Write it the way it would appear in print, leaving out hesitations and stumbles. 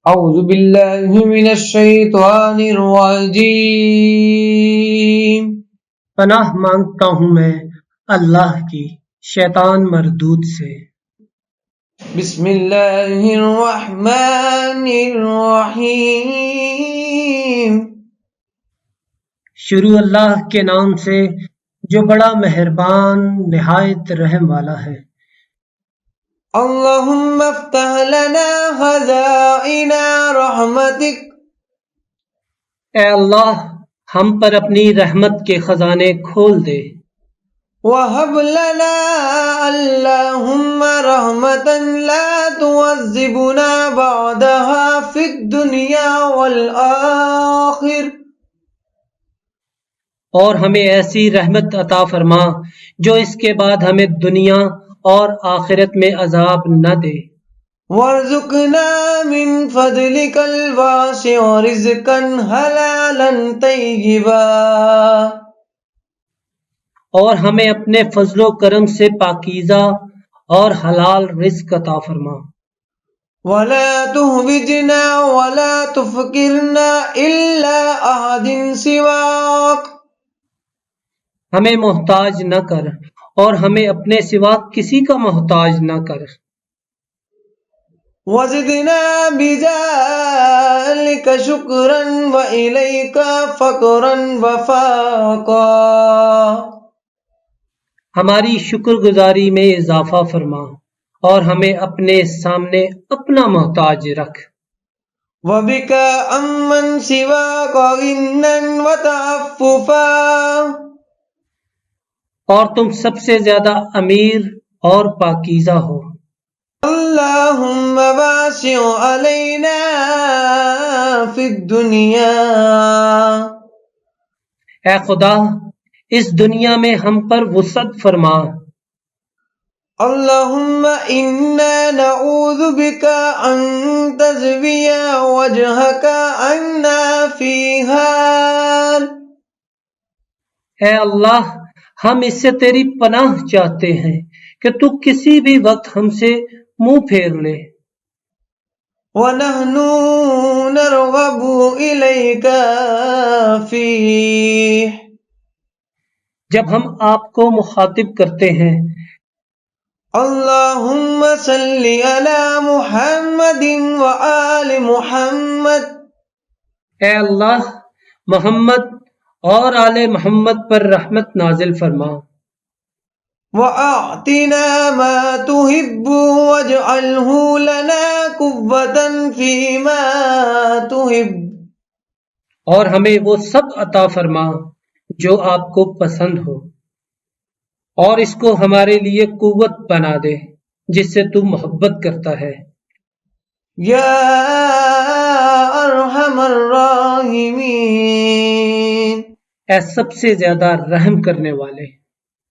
اعوذ باللہ من الشیطان الرجیم۔ پناہ مانگتا ہوں میں اللہ کی شیطان مردود سے۔ بسم اللہ الرحمن الرحیم۔ شروع اللہ کے نام سے جو بڑا مہربان نہایت رحم والا ہے۔ اللہم افتح لنا خزائن رحمتک۔ اے اللہ ہم پر اپنی رحمت کے خزانے کھول دے۔ وہب لنا اللہم رحمتا لا تعذبنا بعدها فی الدنیا والآخر۔ اور ہمیں ایسی رحمت عطا فرما جو اس کے بعد ہمیں دنیا اور آخرت میں عذاب نہ دے۔ وارزقنا من فضلک الواسع رزقا حلالا طیبا۔ اور ہمیں اپنے فضل و کرم سے پاکیزہ اور حلال رزق عطا فرما۔ ولا تهوجنا ولا تفکرنا الا احد سواک۔ ہمیں محتاج نہ کر اور ہمیں اپنے سوا کسی کا محتاج نہ کر۔ وزدنا بذلك شکرا وإلیک فقرا وفاقا۔ ہماری شکر گزاری میں اضافہ فرما اور ہمیں اپنے سامنے اپنا محتاج رکھ۔ وبک امن سواک غنا وتعففا۔ اور تم سب سے زیادہ امیر اور پاکیزہ ہو۔ اللہم واسع علینا فی الدنیا۔ اے خدا اس دنیا میں ہم پر وسعت فرما۔ اللہم انا نعوذ بک ان تزوی وجہک عنا فیہا۔ اے اللہ ہم اس سے تیری پناہ چاہتے ہیں کہ تو کسی بھی وقت ہم سے منہ پھیر لے۔ ونحن نرغب الیک فیہ۔ جب ہم آپ کو مخاطب کرتے ہیں۔ اللہم صلی علی محمد وآل محمد۔ اے اللہ محمد اور آل محمد پر رحمت نازل فرما۔ وَأَعْطِنَا مَا تُحِبُّ وَاجْعَلْهُ لَنَا قُوَّةً فِي مَا تُحِبُّ۔ اور ہمیں وہ سب عطا فرما جو آپ کو پسند ہو اور اس کو ہمارے لیے قوت بنا دے جس سے تو محبت کرتا ہے۔ یا ارحم الراحمین۔ اے سب سے زیادہ رحم کرنے والے۔